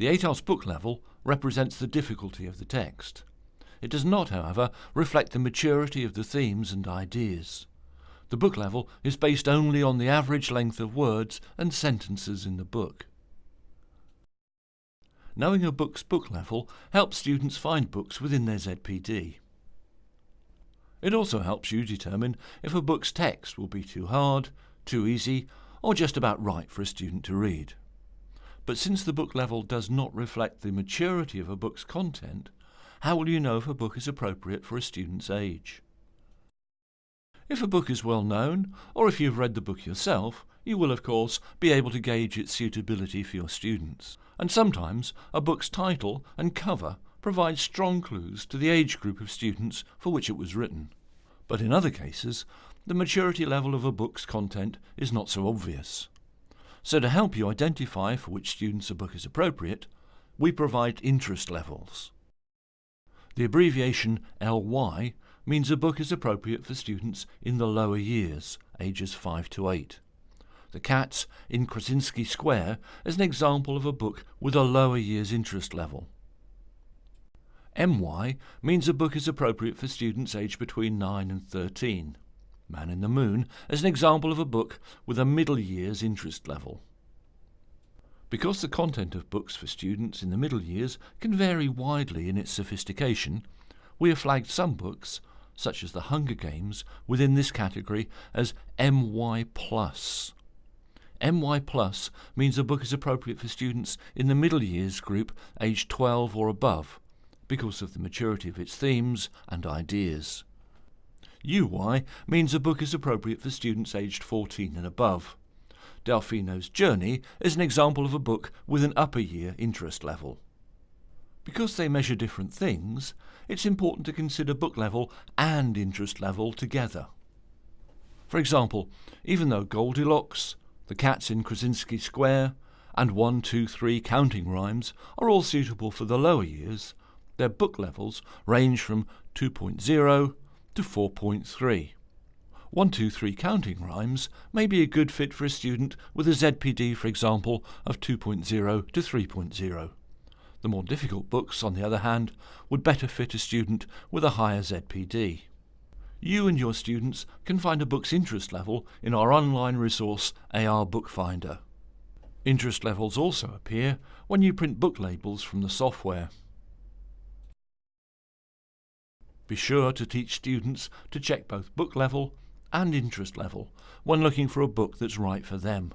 The ATARS book level represents the difficulty of the text. It does not, however, reflect the maturity of the themes and ideas. The book level is based only on the average length of words and sentences in the book. Knowing a book's book level helps students find books within their ZPD. It also helps you determine if a book's text will be too hard, too easy, or just about right for a student to read. But since the book level does not reflect the maturity of a book's content, how will you know if a book is appropriate for a student's age? If a book is well known, or if you've read the book yourself, you will of course be able to gauge its suitability for your students. And sometimes a book's title and cover provide strong clues to the age group of students for which it was written. But in other cases, the maturity level of a book's content is not so obvious. So to help you identify for which students a book is appropriate, we provide interest levels. The abbreviation LY means a book is appropriate for students in the lower years, ages 5 to 8. The Cats in Krasinski Square is an example of a book with a lower years interest level. MY means a book is appropriate for students aged between 9 and 13. Man in the Moon is an example of a book with a middle years interest level. Because the content of books for students in the middle years can vary widely in its sophistication, we have flagged some books, such as The Hunger Games, within this category as MY+. MY+ means a book is appropriate for students in the middle years group aged 12 or above, because of the maturity of its themes and ideas. UY means a book is appropriate for students aged 14 and above. Delfino's Journey is an example of a book with an upper year interest level. Because they measure different things, it's important to consider book level and interest level together. For example, even though Goldilocks, The Cats in Krasinski Square, and 1, 2, 3 Counting Rhymes are all suitable for the lower years, their book levels range from 2.0 to 4.3. 1, 2, 3 Counting Rhymes may be a good fit for a student with a ZPD, for example, of 2.0 to 3.0. The more difficult books, on the other hand, would better fit a student with a higher ZPD. You and your students can find a book's interest level in our online resource AR Bookfinder. Interest levels also appear when you print book labels from the software. Be sure to teach students to check both book level and interest level when looking for a book that's right for them.